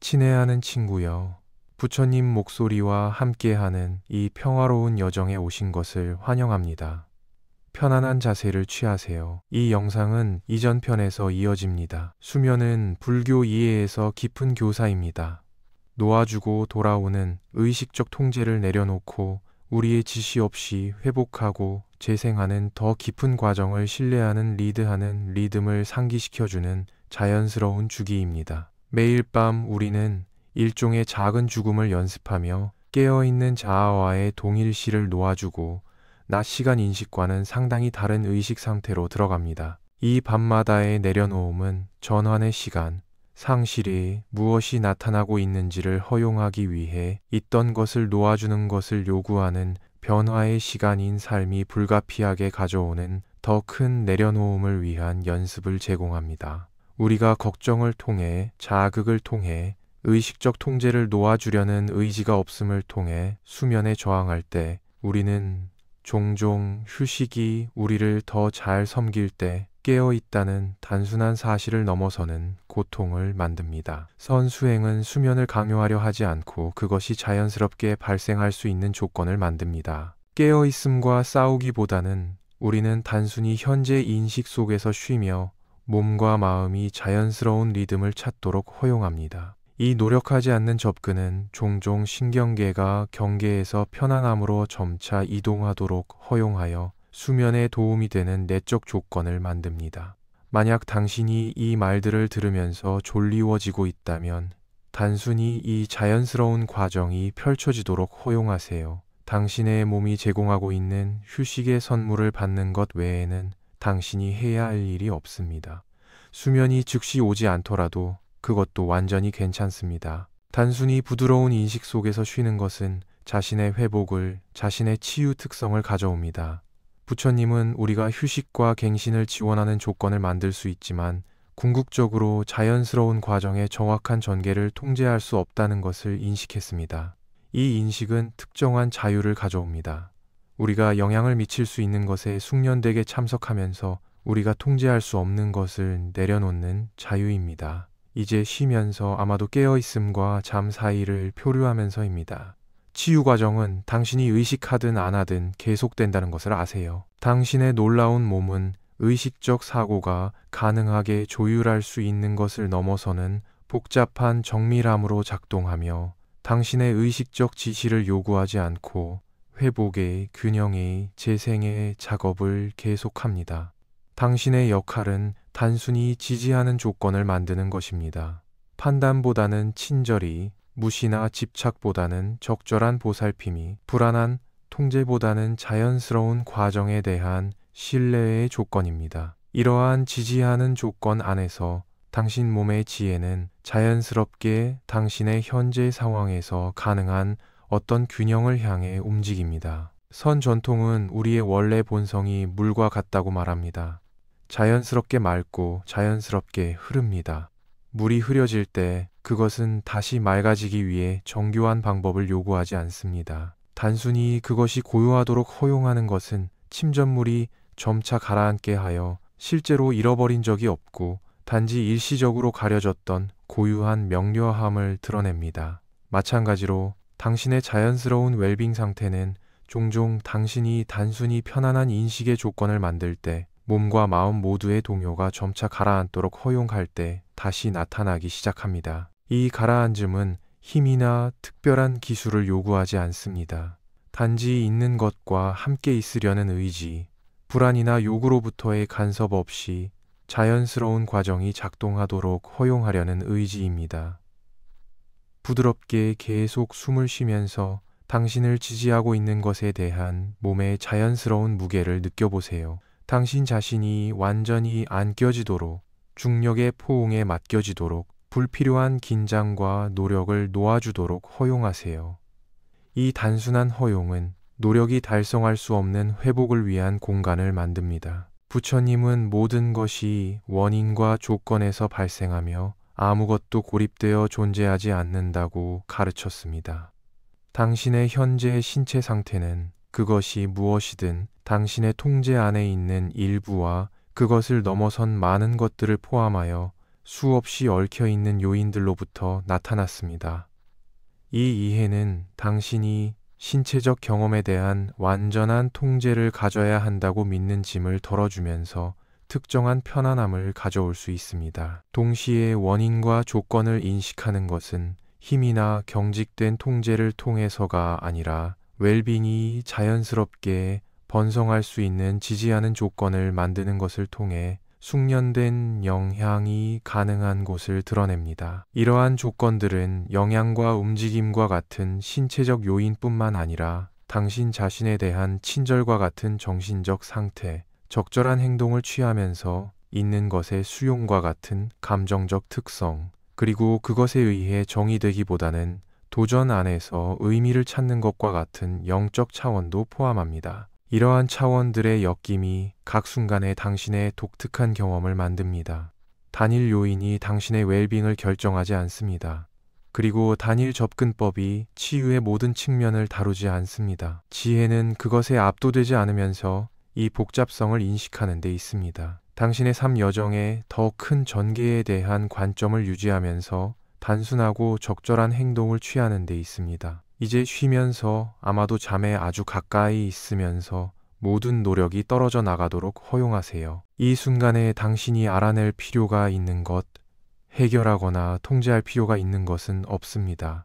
친애하는 친구여, 부처님 목소리와 함께하는 이 평화로운 여정에 오신 것을 환영합니다. 편안한 자세를 취하세요. 이 영상은 이전 편에서 이어집니다. 수면은 불교 이해에서 깊은 교사입니다. 놓아주고 돌아오는 의식적 통제를 내려놓고 우리의 지시 없이 회복하고 재생하는 더 깊은 과정을 신뢰하는 리드하는 리듬을 상기시켜주는 자연스러운 주기입니다. 매일 밤 우리는 일종의 작은 죽음을 연습하며 깨어있는 자아와의 동일시를 놓아주고 낮 시간 인식과는 상당히 다른 의식 상태로 들어갑니다. 이 밤마다의 내려놓음은 전환의 시간, 상실이 무엇이 나타나고 있는지를 허용하기 위해 있던 것을 놓아주는 것을 요구하는 변화의 시간인 삶이 불가피하게 가져오는 더 큰 내려놓음을 위한 연습을 제공합니다. 우리가 걱정을 통해, 자극을 통해, 의식적 통제를 놓아주려는 의지가 없음을 통해 수면에 저항할 때 우리는 종종 휴식이 우리를 더 잘 섬길 때 깨어있다는 단순한 사실을 넘어서는 고통을 만듭니다. 선수행은 수면을 강요하려 하지 않고 그것이 자연스럽게 발생할 수 있는 조건을 만듭니다. 깨어있음과 싸우기보다는 우리는 단순히 현재 인식 속에서 쉬며 몸과 마음이 자연스러운 리듬을 찾도록 허용합니다. 이 노력하지 않는 접근은 종종 신경계가 경계에서 편안함으로 점차 이동하도록 허용하여 수면에 도움이 되는 내적 조건을 만듭니다. 만약 당신이 이 말들을 들으면서 졸리워지고 있다면 단순히 이 자연스러운 과정이 펼쳐지도록 허용하세요. 당신의 몸이 제공하고 있는 휴식의 선물을 받는 것 외에는 당신이 해야 할 일이 없습니다. 수면이 즉시 오지 않더라도 그것도 완전히 괜찮습니다. 단순히 부드러운 인식 속에서 쉬는 것은 자신의 회복을, 자신의 치유 특성을 가져옵니다. 부처님은 우리가 휴식과 갱신을 지원하는 조건을 만들 수 있지만 궁극적으로 자연스러운 과정의 정확한 전개를 통제할 수 없다는 것을 인식했습니다. 이 인식은 특정한 자유를 가져옵니다. 우리가 영향을 미칠 수 있는 것에 숙련되게 참석하면서 우리가 통제할 수 없는 것을 내려놓는 자유입니다. 이제 쉬면서 아마도 깨어있음과 잠 사이를 표류하면서입니다. 치유 과정은 당신이 의식하든 안 하든 계속된다는 것을 아세요. 당신의 놀라운 몸은 의식적 사고가 가능하게 조율할 수 있는 것을 넘어서는 복잡한 정밀함으로 작동하며 당신의 의식적 지시를 요구하지 않고 회복의, 균형의, 재생의 작업을 계속합니다. 당신의 역할은 단순히 지지하는 조건을 만드는 것입니다. 판단보다는 친절히, 무시나 집착보다는 적절한 보살핌이, 불안한 통제보다는 자연스러운 과정에 대한 신뢰의 조건입니다. 이러한 지지하는 조건 안에서 당신 몸의 지혜는 자연스럽게 당신의 현재 상황에서 가능한 어떤 균형을 향해 움직입니다. 선 전통은 우리의 원래 본성이 물과 같다고 말합니다. 자연스럽게 맑고 자연스럽게 흐릅니다. 물이 흐려질 때 그것은 다시 맑아지기 위해 정교한 방법을 요구하지 않습니다. 단순히 그것이 고요하도록 허용하는 것은 침전물이 점차 가라앉게 하여 실제로 잃어버린 적이 없고 단지 일시적으로 가려졌던 고유한 명료함을 드러냅니다. 마찬가지로 당신의 자연스러운 웰빙 상태는 종종 당신이 단순히 편안한 인식의 조건을 만들 때 몸과 마음 모두의 동요가 점차 가라앉도록 허용할 때 다시 나타나기 시작합니다. 이 가라앉음은 힘이나 특별한 기술을 요구하지 않습니다. 단지 있는 것과 함께 있으려는 의지, 불안이나 욕구로부터의 간섭 없이 자연스러운 과정이 작동하도록 허용하려는 의지입니다. 부드럽게 계속 숨을 쉬면서 당신을 지지하고 있는 것에 대한 몸의 자연스러운 무게를 느껴보세요. 당신 자신이 완전히 안겨지도록, 중력의 포옹에 맡겨지도록 불필요한 긴장과 노력을 놓아주도록 허용하세요. 이 단순한 허용은 노력이 달성할 수 없는 회복을 위한 공간을 만듭니다. 부처님은 모든 것이 원인과 조건에서 발생하며 아무것도 고립되어 존재하지 않는다고 가르쳤습니다. 당신의 현재 신체 상태는 그것이 무엇이든 당신의 통제 안에 있는 일부와 그것을 넘어선 많은 것들을 포함하여 수없이 얽혀 있는 요인들로부터 나타났습니다. 이 이해는 당신이 신체적 경험에 대한 완전한 통제를 가져야 한다고 믿는 짐을 덜어주면서 특정한 편안함을 가져올 수 있습니다. 동시에 원인과 조건을 인식하는 것은 힘이나 경직된 통제를 통해서가 아니라 웰빙이 자연스럽게 번성할 수 있는 지지하는 조건을 만드는 것을 통해 숙련된 영향이 가능한 곳을 드러냅니다. 이러한 조건들은 영양과 움직임과 같은 신체적 요인뿐만 아니라 당신 자신에 대한 친절과 같은 정신적 상태, 적절한 행동을 취하면서 있는 것의 수용과 같은 감정적 특성, 그리고 그것에 의해 정의되기보다는 도전 안에서 의미를 찾는 것과 같은 영적 차원도 포함합니다. 이러한 차원들의 엮임이 각 순간에 당신의 독특한 경험을 만듭니다. 단일 요인이 당신의 웰빙을 결정하지 않습니다. 그리고 단일 접근법이 치유의 모든 측면을 다루지 않습니다. 지혜는 그것에 압도되지 않으면서 이 복잡성을 인식하는 데 있습니다. 당신의 삶 여정에 더 큰 전개에 대한 관점을 유지하면서 단순하고 적절한 행동을 취하는 데 있습니다. 이제 쉬면서 아마도 잠에 아주 가까이 있으면서 모든 노력이 떨어져 나가도록 허용하세요. 이 순간에 당신이 알아낼 필요가 있는 것, 해결하거나 통제할 필요가 있는 것은 없습니다.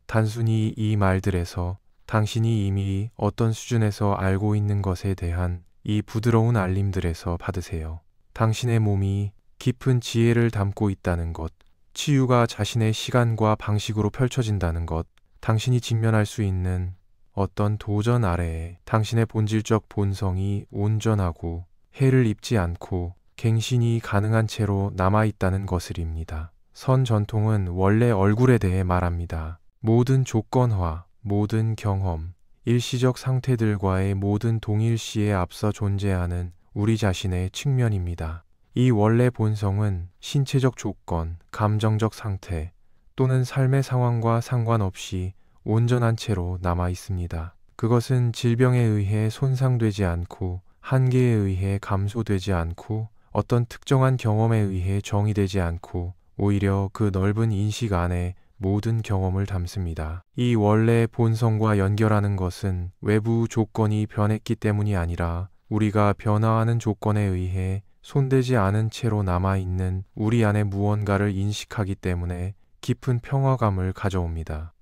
단순히 이 말들에서 당신이 이미 어떤 수준에서 알고 있는 것에 대한 이 부드러운 알림들에서 받으세요. 당신의 몸이 깊은 지혜를 담고 있다는 것, 치유가 자신의 시간과 방식으로 펼쳐진다는 것, 당신이 직면할 수 있는 어떤 도전 아래에 당신의 본질적 본성이 온전하고 해를 입지 않고 갱신이 가능한 채로 남아있다는 것을입니다. 선 전통은 원래 얼굴에 대해 말합니다. 모든 조건화, 모든 경험, 일시적 상태들과의 모든 동일시에 앞서 존재하는 우리 자신의 측면입니다. 이 원래 본성은 신체적 조건, 감정적 상태 또는 삶의 상황과 상관없이 온전한 채로 남아 있습니다. 그것은 질병에 의해 손상되지 않고 한계에 의해 감소되지 않고 어떤 특정한 경험에 의해 정의되지 않고 오히려 그 넓은 인식 안에 모든 경험을 담습니다. 이 원래 본성과 연결하는 것은 외부 조건이 변했기 때문이 아니라 우리가 변화하는 조건에 의해 손대지 않은 채로 남아있는 우리 안의 무언가를 인식하기 때문에 깊은 평화감을 가져옵니다.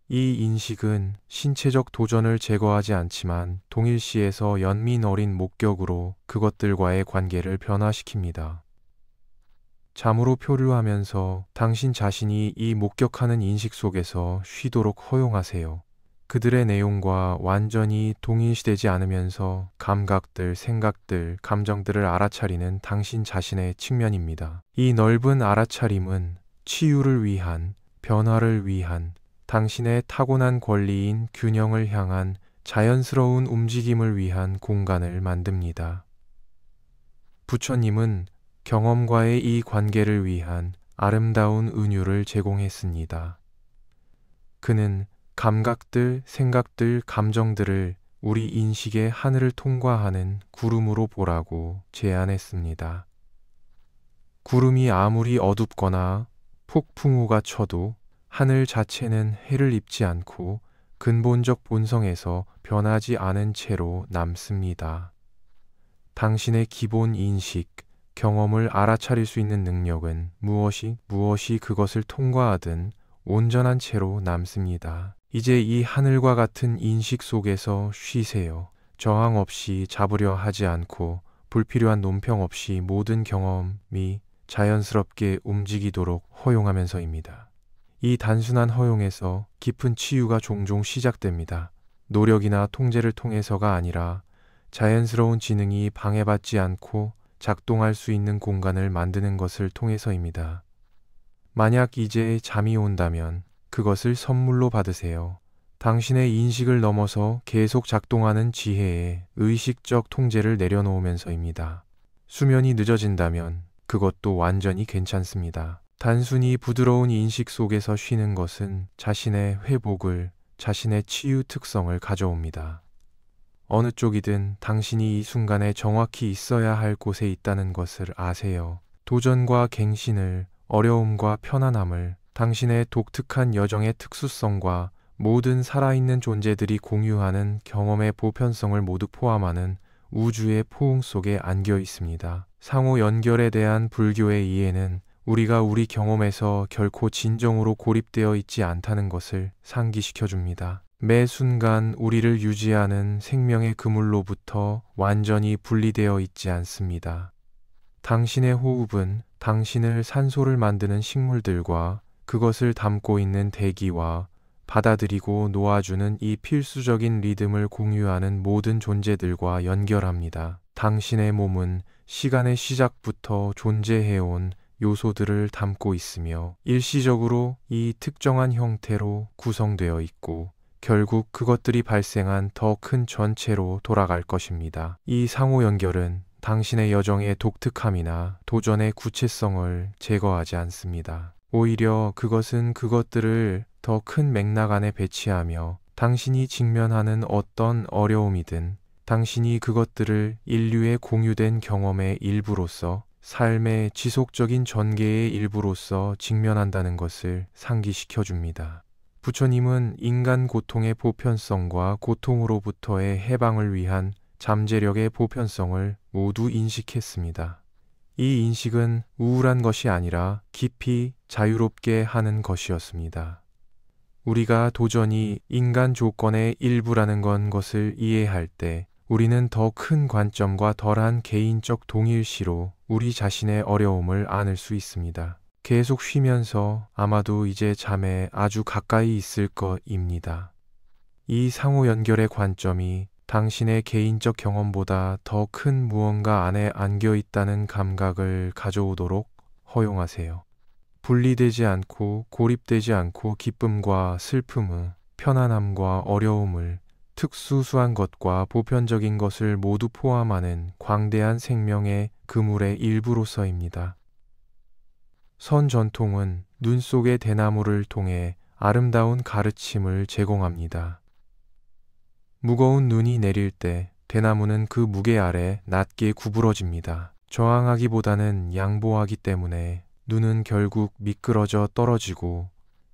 이 인식은 신체적 도전을 제거하지 않지만 동일시에서 연민 어린 목격으로 그것들과의 관계를 변화시킵니다. 잠으로 표류하면서 당신 자신이 이 목격하는 인식 속에서 쉬도록 허용하세요. 그들의 내용과 완전히 동일시되지 않으면서 감각들, 생각들, 감정들을 알아차리는 당신 자신의 측면입니다. 이 넓은 알아차림은 치유를 위한, 변화를 위한, 당신의 타고난 권리인 균형을 향한 자연스러운 움직임을 위한 공간을 만듭니다. 부처님은 경험과의 이 관계를 위한 아름다운 은유를 제공했습니다. 그는 감각들, 생각들, 감정들을 우리 인식의 하늘을 통과하는 구름으로 보라고 제안했습니다. 구름이 아무리 어둡거나 폭풍우가 쳐도 하늘 자체는 해를 입지 않고 근본적 본성에서 변하지 않은 채로 남습니다. 당신의 기본 인식, 경험을 알아차릴 수 있는 능력은 무엇이 그것을 통과하든 온전한 채로 남습니다. 이제 이 하늘과 같은 인식 속에서 쉬세요. 저항 없이 잡으려 하지 않고 불필요한 논평 없이 모든 경험이 자연스럽게 움직이도록 허용하면서입니다. 이 단순한 허용에서 깊은 치유가 종종 시작됩니다. 노력이나 통제를 통해서가 아니라 자연스러운 지능이 방해받지 않고 작동할 수 있는 공간을 만드는 것을 통해서입니다. 만약 이제 잠이 온다면 그것을 선물로 받으세요. 당신의 인식을 넘어서 계속 작동하는 지혜에 의식적 통제를 내려놓으면서입니다. 수면이 늦어진다면 그것도 완전히 괜찮습니다. 단순히 부드러운 인식 속에서 쉬는 것은 자신의 회복을, 자신의 치유 특성을 가져옵니다. 어느 쪽이든 당신이 이 순간에 정확히 있어야 할 곳에 있다는 것을 아세요. 도전과 갱신을 어려움과 편안함을 당신의 독특한 여정의 특수성과 모든 살아있는 존재들이 공유하는 경험의 보편성을 모두 포함하는 우주의 포옹 속에 안겨 있습니다. 상호 연결에 대한 불교의 이해는 우리가 우리 경험에서 결코 진정으로 고립되어 있지 않다는 것을 상기시켜 줍니다. 매 순간 우리를 유지하는 생명의 그물로부터 완전히 분리되어 있지 않습니다. 당신의 호흡은 당신을 산소를 만드는 식물들과 그것을 담고 있는 대기와 받아들이고 놓아주는 이 필수적인 리듬을 공유하는 모든 존재들과 연결합니다. 당신의 몸은 시간의 시작부터 존재해온 요소들을 담고 있으며 일시적으로 이 특정한 형태로 구성되어 있고 결국 그것들이 발생한 더 큰 전체로 돌아갈 것입니다. 이 상호 연결은 당신의 여정의 독특함이나 도전의 구체성을 제거하지 않습니다. 오히려 그것은 그것들을 더 큰 맥락 안에 배치하며 당신이 직면하는 어떤 어려움이든 당신이 그것들을 인류의 공유된 경험의 일부로서 삶의 지속적인 전개의 일부로서 직면한다는 것을 상기시켜 줍니다. 부처님은 인간 고통의 보편성과 고통으로부터의 해방을 위한 잠재력의 보편성을 모두 인식했습니다. 이 인식은 우울한 것이 아니라 깊이 자유롭게 하는 것이었습니다. 우리가 도전이 인간 조건의 일부라는 것을 이해할 때 우리는 더 큰 관점과 덜한 개인적 동일시로 우리 자신의 어려움을 안을 수 있습니다. 계속 쉬면서 아마도 이제 잠에 아주 가까이 있을 것입니다. 이 상호 연결의 관점이 당신의 개인적 경험보다 더 큰 무언가 안에 안겨 있다는 감각을 가져오도록 허용하세요. 분리되지 않고 고립되지 않고 기쁨과 슬픔을, 편안함과 어려움을, 특수수한 것과 보편적인 것을 모두 포함하는 광대한 생명의 그물의 일부로서입니다. 선 전통은 눈 속의 대나무를 통해 아름다운 가르침을 제공합니다. 무거운 눈이 내릴 때 대나무는 그 무게 아래 낮게 구부러집니다. 저항하기보다는 양보하기 때문에 눈은 결국 미끄러져 떨어지고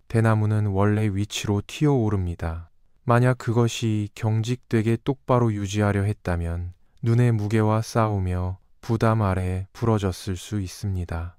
대나무는 원래 위치로 튀어오릅니다. 만약 그것이 경직되게 똑바로 유지하려 했다면 눈의 무게와 싸우며 부담 아래 부러졌을 수 있습니다.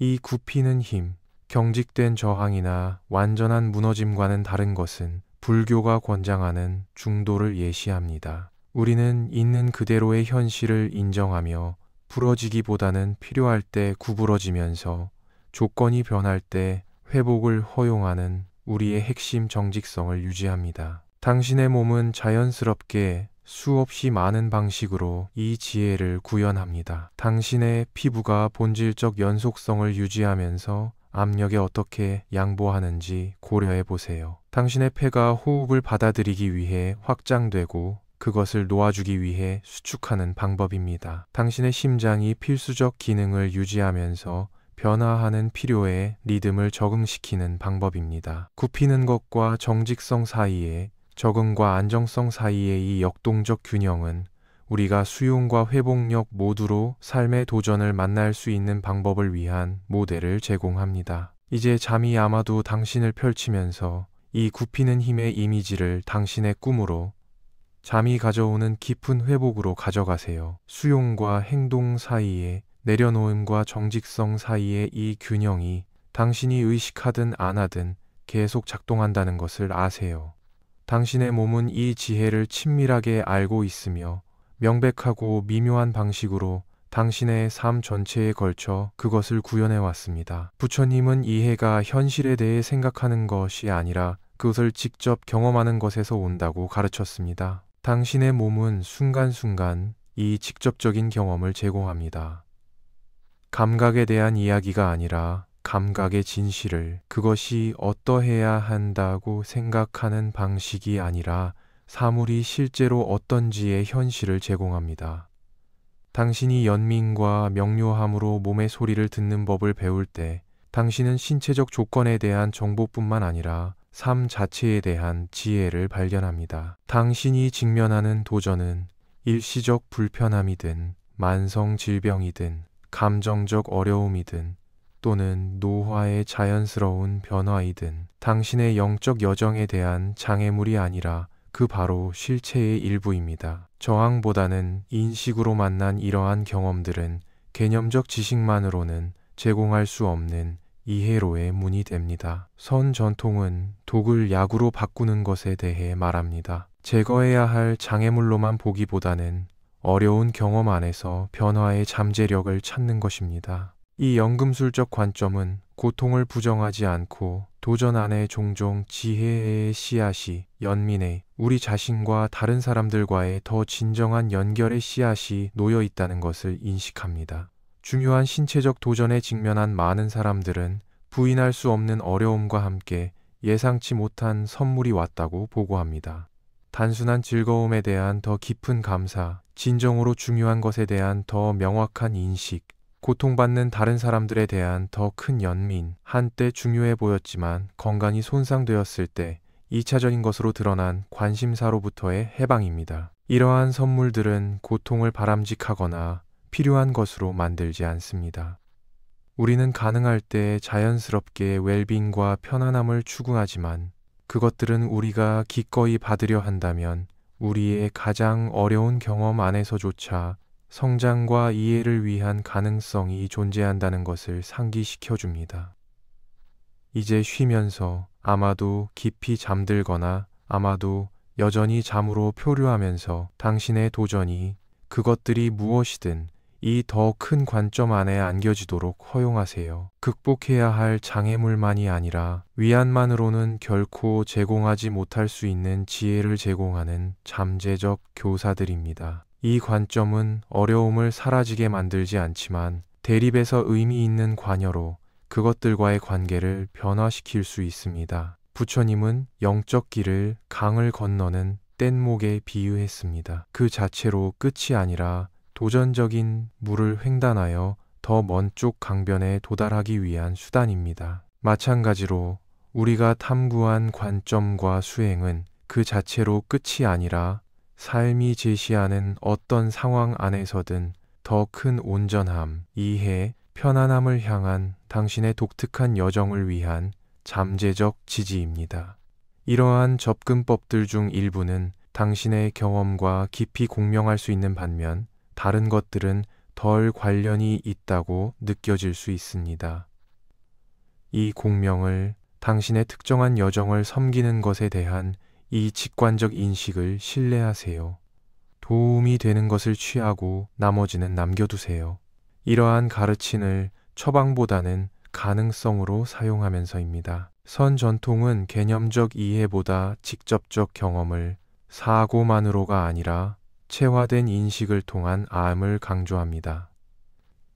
이 굽히는 힘, 경직된 저항이나 완전한 무너짐과는 다른 것은 불교가 권장하는 중도를 예시합니다. 우리는 있는 그대로의 현실을 인정하며 부러지기보다는 필요할 때 구부러지면서 조건이 변할 때 회복을 허용하는 우리의 핵심 정직성을 유지합니다. 당신의 몸은 자연스럽게 수없이 많은 방식으로 이 지혜를 구현합니다. 당신의 피부가 본질적 연속성을 유지하면서 압력에 어떻게 양보하는지 고려해 보세요. 당신의 폐가 호흡을 받아들이기 위해 확장되고 그것을 놓아주기 위해 수축하는 방법입니다. 당신의 심장이 필수적 기능을 유지하면서 변화하는 필요에 리듬을 적응시키는 방법입니다. 굽히는 것과 정직성 사이에, 적응과 안정성 사이의 이 역동적 균형은 우리가 수용과 회복력 모두로 삶의 도전을 만날 수 있는 방법을 위한 모델을 제공합니다. 이제 잠이 아마도 당신을 펼치면서 이 굽히는 힘의 이미지를 당신의 꿈으로, 잠이 가져오는 깊은 회복으로 가져가세요. 수용과 행동 사이에, 내려놓음과 정직성 사이의 이 균형이 당신이 의식하든 안 하든 계속 작동한다는 것을 아세요. 당신의 몸은 이 지혜를 친밀하게 알고 있으며 명백하고 미묘한 방식으로 당신의 삶 전체에 걸쳐 그것을 구현해 왔습니다. 부처님은 이해가 현실에 대해 생각하는 것이 아니라 그것을 직접 경험하는 것에서 온다고 가르쳤습니다. 당신의 몸은 순간순간 이 직접적인 경험을 제공합니다. 감각에 대한 이야기가 아니라 감각의 진실을, 그것이 어떠해야 한다고 생각하는 방식이 아니라 사물이 실제로 어떤지의 현실을 제공합니다. 당신이 연민과 명료함으로 몸의 소리를 듣는 법을 배울 때 당신은 신체적 조건에 대한 정보뿐만 아니라 삶 자체에 대한 지혜를 발견합니다. 당신이 직면하는 도전은 일시적 불편함이든 만성 질병이든 감정적 어려움이든 또는 노화의 자연스러운 변화이든 당신의 영적 여정에 대한 장애물이 아니라 그 바로 실체의 일부입니다. 저항보다는 인식으로 만난 이러한 경험들은 개념적 지식만으로는 제공할 수 없는 이해로의 문이 됩니다. 선 전통은 독을 약으로 바꾸는 것에 대해 말합니다. 제거해야 할 장애물로만 보기보다는 어려운 경험 안에서 변화의 잠재력을 찾는 것입니다. 이 연금술적 관점은 고통을 부정하지 않고 도전 안에 종종 지혜의 씨앗이 연민해 우리 자신과 다른 사람들과의 더 진정한 연결의 씨앗이 놓여 있다는 것을 인식합니다. 중요한 신체적 도전에 직면한 많은 사람들은 부인할 수 없는 어려움과 함께 예상치 못한 선물이 왔다고 보고합니다. 단순한 즐거움에 대한 더 깊은 감사, 진정으로 중요한 것에 대한 더 명확한 인식, 고통받는 다른 사람들에 대한 더 큰 연민, 한때 중요해 보였지만 건강이 손상되었을 때 2차적인 것으로 드러난 관심사로부터의 해방입니다. 이러한 선물들은 고통을 바람직하거나 필요한 것으로 만들지 않습니다. 우리는 가능할 때 자연스럽게 웰빙과 편안함을 추구하지만 그것들은 우리가 기꺼이 받으려 한다면 우리의 가장 어려운 경험 안에서조차 성장과 이해를 위한 가능성이 존재한다는 것을 상기시켜 줍니다. 이제 쉬면서 아마도 깊이 잠들거나 아마도 여전히 잠으로 표류하면서 당신의 도전이 그것들이 무엇이든 이 더 큰 관점 안에 안겨지도록 허용하세요. 극복해야 할 장애물만이 아니라 위안만으로는 결코 제공하지 못할 수 있는 지혜를 제공하는 잠재적 교사들입니다. 이 관점은 어려움을 사라지게 만들지 않지만 대립에서 의미 있는 관여로 그것들과의 관계를 변화시킬 수 있습니다. 부처님은 영적 길을 강을 건너는 뗏목에 비유했습니다. 그 자체로 끝이 아니라 도전적인 물을 횡단하여 더 먼 쪽 강변에 도달하기 위한 수단입니다. 마찬가지로 우리가 탐구한 관점과 수행은 그 자체로 끝이 아니라 삶이 제시하는 어떤 상황 안에서든 더 큰 온전함, 이해, 편안함을 향한 당신의 독특한 여정을 위한 잠재적 지지입니다. 이러한 접근법들 중 일부는 당신의 경험과 깊이 공명할 수 있는 반면 다른 것들은 덜 관련이 있다고 느껴질 수 있습니다. 이 공명을 당신의 특정한 여정을 섬기는 것에 대한 이 직관적 인식을 신뢰하세요. 도움이 되는 것을 취하고 나머지는 남겨두세요. 이러한 가르침을 처방보다는 가능성으로 사용하면서입니다. 선 전통은 개념적 이해보다 직접적 경험을 사고만으로가 아니라 체화된 인식을 통한 암을 강조합니다.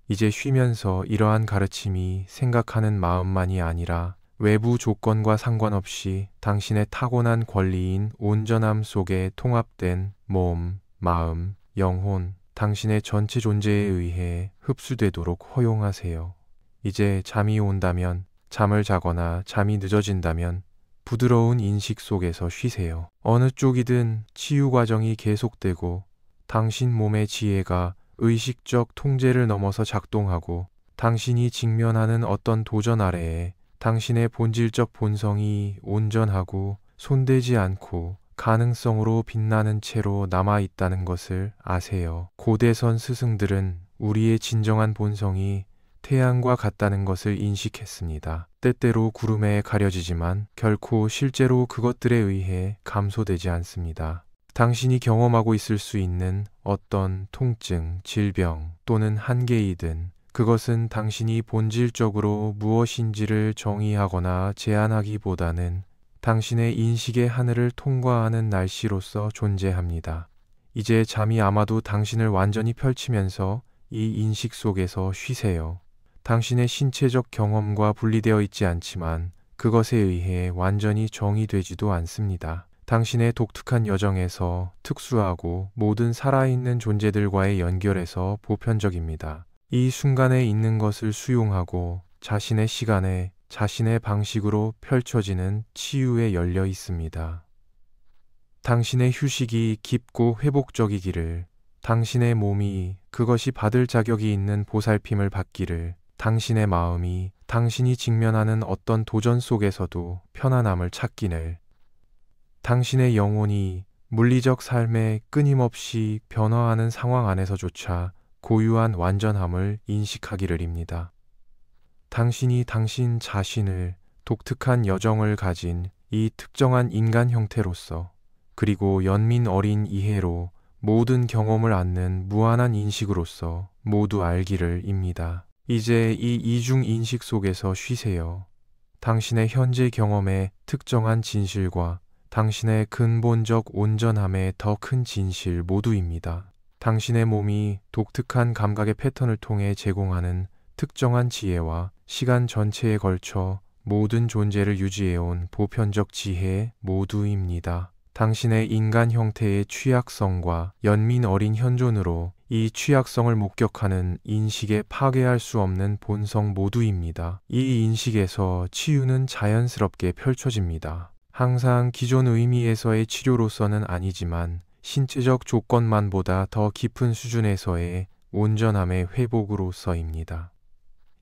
이제 쉬면서 이러한 가르침이 생각하는 마음만이 아니라 외부 조건과 상관없이 당신의 타고난 권리인 온전함 속에 통합된 몸, 마음, 영혼, 당신의 전체 존재에 의해 흡수되도록 허용하세요. 이제 잠이 온다면, 잠을 자거나 잠이 늦어진다면 부드러운 인식 속에서 쉬세요. 어느 쪽이든 치유 과정이 계속되고 당신 몸의 지혜가 의식적 통제를 넘어서 작동하고 당신이 직면하는 어떤 도전 아래에 당신의 본질적 본성이 온전하고 손대지 않고 가능성으로 빛나는 채로 남아있다는 것을 아세요. 고대선 스승들은 우리의 진정한 본성이 태양과 같다는 것을 인식했습니다. 때때로 구름에 가려지지만 결코 실제로 그것들에 의해 감소되지 않습니다. 당신이 경험하고 있을 수 있는 어떤 통증, 질병 또는 한계이든 그것은 당신이 본질적으로 무엇인지를 정의하거나 제한하기보다는 당신의 인식의 하늘을 통과하는 날씨로서 존재합니다. 이제 잠이 아마도 당신을 완전히 펼치면서 이 인식 속에서 쉬세요. 당신의 신체적 경험과 분리되어 있지 않지만 그것에 의해 완전히 정의되지도 않습니다. 당신의 독특한 여정에서 특수하고 모든 살아있는 존재들과의 연결에서 보편적입니다. 이 순간에 있는 것을 수용하고 자신의 시간에 자신의 방식으로 펼쳐지는 치유에 열려 있습니다. 당신의 휴식이 깊고 회복적이기를, 당신의 몸이 그것이 받을 자격이 있는 보살핌을 받기를, 당신의 마음이 당신이 직면하는 어떤 도전 속에서도 편안함을 찾기를. 당신의 영혼이 물리적 삶에 끊임없이 변화하는 상황 안에서조차 고유한 완전함을 인식하기를입니다. 당신이 당신 자신을 독특한 여정을 가진 이 특정한 인간 형태로서, 그리고 연민 어린 이해로 모든 경험을 안는 무한한 인식으로서 모두 알기를입니다. 이제 이 이중 인식 속에서 쉬세요. 당신의 현재 경험의 특정한 진실과 당신의 근본적 온전함의 더 큰 진실 모두입니다. 당신의 몸이 독특한 감각의 패턴을 통해 제공하는 특정한 지혜와 시간 전체에 걸쳐 모든 존재를 유지해온 보편적 지혜 모두입니다. 당신의 인간 형태의 취약성과 연민 어린 현존으로 이 취약성을 목격하는 인식에 파괴할 수 없는 본성 모두입니다. 이 인식에서 치유는 자연스럽게 펼쳐집니다. 항상 기존 의미에서의 치료로서는 아니지만 신체적 조건만보다 더 깊은 수준에서의 온전함의 회복으로서입니다.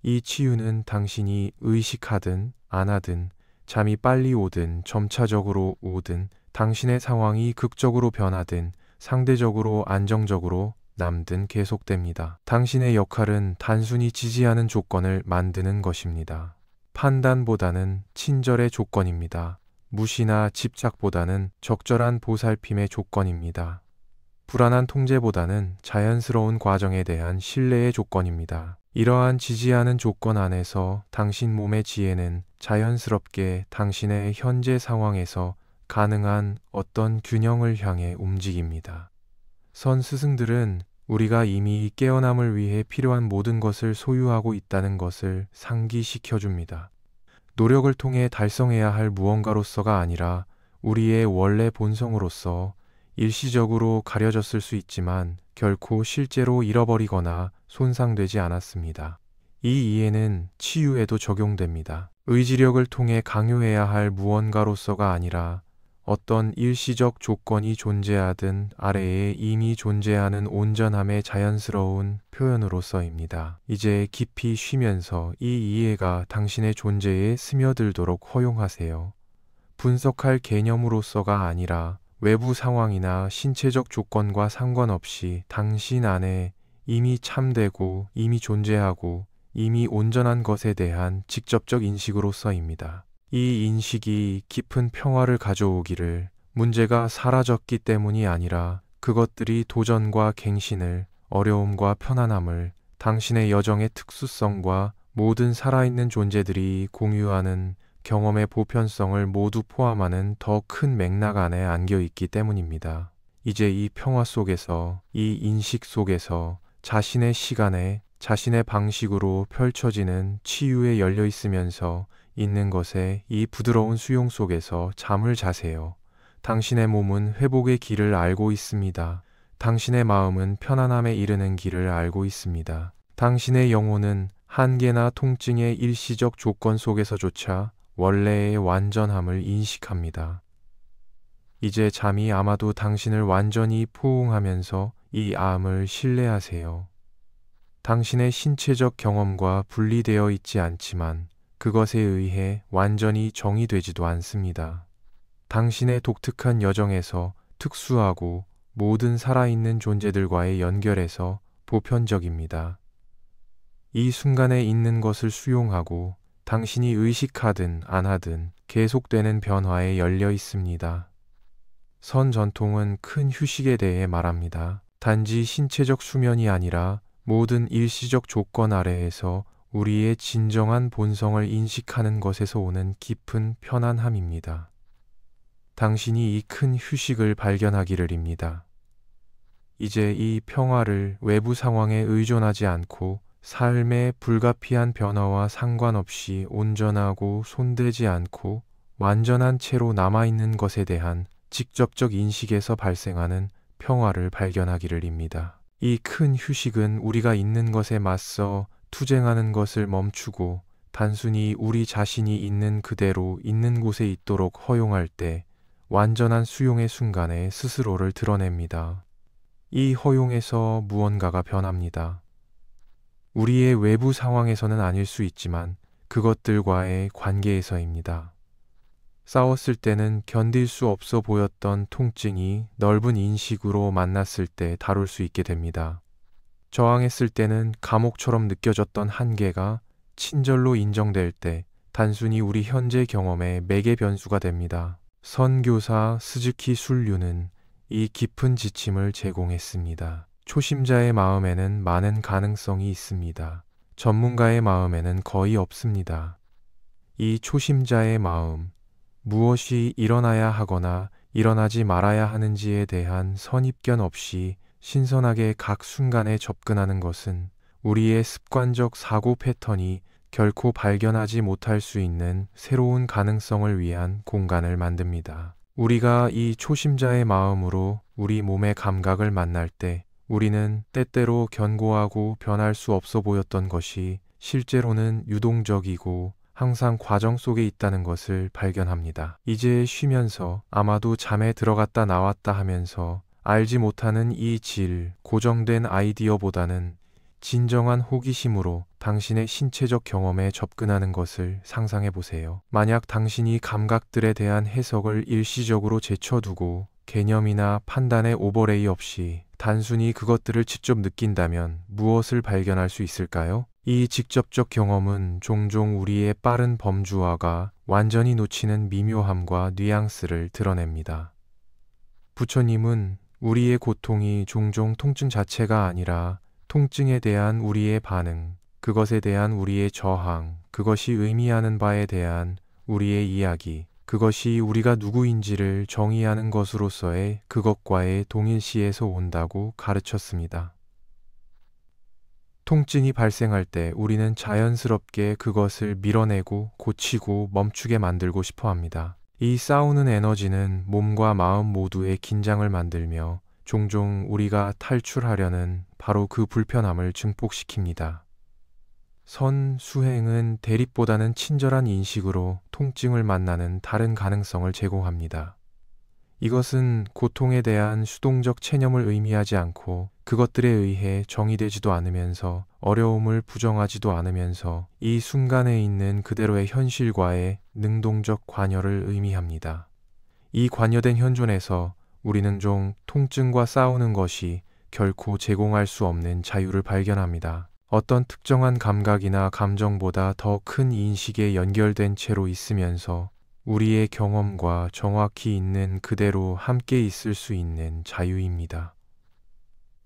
이 치유는 당신이 의식하든 안 하든, 잠이 빨리 오든 점차적으로 오든, 당신의 상황이 극적으로 변하든 상대적으로 안정적으로 남든 계속됩니다. 당신의 역할은 단순히 지지하는 조건을 만드는 것입니다. 판단보다는 친절의 조건입니다. 무시나 집착보다는 적절한 보살핌의 조건입니다. 불안한 통제보다는 자연스러운 과정에 대한 신뢰의 조건입니다. 이러한 지지하는 조건 안에서 당신 몸의 지혜는 자연스럽게 당신의 현재 상황에서 가능한 어떤 균형을 향해 움직입니다. 선 스승들은 우리가 이미 깨어남을 위해 필요한 모든 것을 소유하고 있다는 것을 상기시켜줍니다. 노력을 통해 달성해야 할 무언가로서가 아니라 우리의 원래 본성으로서 일시적으로 가려졌을 수 있지만 결코 실제로 잃어버리거나 손상되지 않았습니다. 이 이해는 치유에도 적용됩니다. 의지력을 통해 강요해야 할 무언가로서가 아니라 어떤 일시적 조건이 존재하든 아래에 이미 존재하는 온전함의 자연스러운 표현으로서입니다. 이제 깊이 쉬면서 이 이해가 당신의 존재에 스며들도록 허용하세요. 분석할 개념으로서가 아니라 외부 상황이나 신체적 조건과 상관없이 당신 안에 이미 참되고 이미 존재하고 이미 온전한 것에 대한 직접적 인식으로서입니다. 이 인식이 깊은 평화를 가져오기를, 문제가 사라졌기 때문이 아니라 그것들이 도전과 갱신을, 어려움과 편안함을, 당신의 여정의 특수성과 모든 살아있는 존재들이 공유하는 경험의 보편성을 모두 포함하는 더 큰 맥락 안에 안겨 있기 때문입니다. 이제 이 평화 속에서, 이 인식 속에서 자신의 시간에 자신의 방식으로 펼쳐지는 치유에 열려 있으면서 있는 것에 이 부드러운 수용 속에서 잠을 자세요. 당신의 몸은 회복의 길을 알고 있습니다. 당신의 마음은 편안함에 이르는 길을 알고 있습니다. 당신의 영혼은 한계나 통증의 일시적 조건 속에서조차 원래의 완전함을 인식합니다. 이제 잠이 아마도 당신을 완전히 포옹하면서 이 암을 신뢰하세요. 당신의 신체적 경험과 분리되어 있지 않지만 그것에 의해 완전히 정의되지도 않습니다. 당신의 독특한 여정에서 특수하고 모든 살아있는 존재들과의 연결에서 보편적입니다. 이 순간에 있는 것을 수용하고 당신이 의식하든 안 하든 계속되는 변화에 열려 있습니다. 선 전통은 큰 휴식에 대해 말합니다. 단지 신체적 수면이 아니라 모든 일시적 조건 아래에서 우리의 진정한 본성을 인식하는 것에서 오는 깊은 편안함입니다. 당신이 이 큰 휴식을 발견하기를입니다. 이제 이 평화를 외부 상황에 의존하지 않고 삶의 불가피한 변화와 상관없이 온전하고 손대지 않고 완전한 채로 남아있는 것에 대한 직접적 인식에서 발생하는 평화를 발견하기를입니다. 이 큰 휴식은 우리가 있는 것에 맞서 투쟁하는 것을 멈추고 단순히 우리 자신이 있는 그대로 있는 곳에 있도록 허용할 때 완전한 수용의 순간에 스스로를 드러냅니다. 이 허용에서 무언가가 변합니다. 우리의 외부 상황에서는 아닐 수 있지만 그것들과의 관계에서입니다. 싸웠을 때는 견딜 수 없어 보였던 통증이 넓은 인식으로 만났을 때 다룰 수 있게 됩니다. 저항했을 때는 감옥처럼 느껴졌던 한계가 친절로 인정될 때 단순히 우리 현재 경험의 매개 변수가 됩니다. 선교사 스즈키 순류는 이 깊은 지침을 제공했습니다. 초심자의 마음에는 많은 가능성이 있습니다. 전문가의 마음에는 거의 없습니다. 이 초심자의 마음, 무엇이 일어나야 하거나 일어나지 말아야 하는지에 대한 선입견 없이 신선하게 각 순간에 접근하는 것은 우리의 습관적 사고 패턴이 결코 발견하지 못할 수 있는 새로운 가능성을 위한 공간을 만듭니다. 우리가 이 초심자의 마음으로 우리 몸의 감각을 만날 때 우리는 때때로 견고하고 변할 수 없어 보였던 것이 실제로는 유동적이고 항상 과정 속에 있다는 것을 발견합니다. 이제 쉬면서 아마도 잠에 들어갔다 나왔다 하면서 알지 못하는 이 질, 고정된 아이디어보다는 진정한 호기심으로 당신의 신체적 경험에 접근하는 것을 상상해 보세요. 만약 당신이 감각들에 대한 해석을 일시적으로 제쳐두고 개념이나 판단의 오버레이 없이 단순히 그것들을 직접 느낀다면 무엇을 발견할 수 있을까요? 이 직접적 경험은 종종 우리의 빠른 범주화가 완전히 놓치는 미묘함과 뉘앙스를 드러냅니다. 부처님은 우리의 고통이 종종 통증 자체가 아니라 통증에 대한 우리의 반응, 그것에 대한 우리의 저항, 그것이 의미하는 바에 대한 우리의 이야기, 그것이 우리가 누구인지를 정의하는 것으로서의 그것과의 동일시에서 온다고 가르쳤습니다. 통증이 발생할 때 우리는 자연스럽게 그것을 밀어내고 고치고 멈추게 만들고 싶어 합니다. 이 싸우는 에너지는 몸과 마음 모두의 긴장을 만들며 종종 우리가 탈출하려는 바로 그 불편함을 증폭시킵니다. 선수행은 대립보다는 친절한 인식으로 통증을 만나는 다른 가능성을 제공합니다. 이것은 고통에 대한 수동적 체념을 의미하지 않고 그것들에 의해 정의되지도 않으면서 어려움을 부정하지도 않으면서 이 순간에 있는 그대로의 현실과의 능동적 관여를 의미합니다. 이 관여된 현존에서 우리는 좀 통증과 싸우는 것이 결코 제공할 수 없는 자유를 발견합니다. 어떤 특정한 감각이나 감정보다 더 큰 인식에 연결된 채로 있으면서 우리의 경험과 정확히 있는 그대로 함께 있을 수 있는 자유입니다.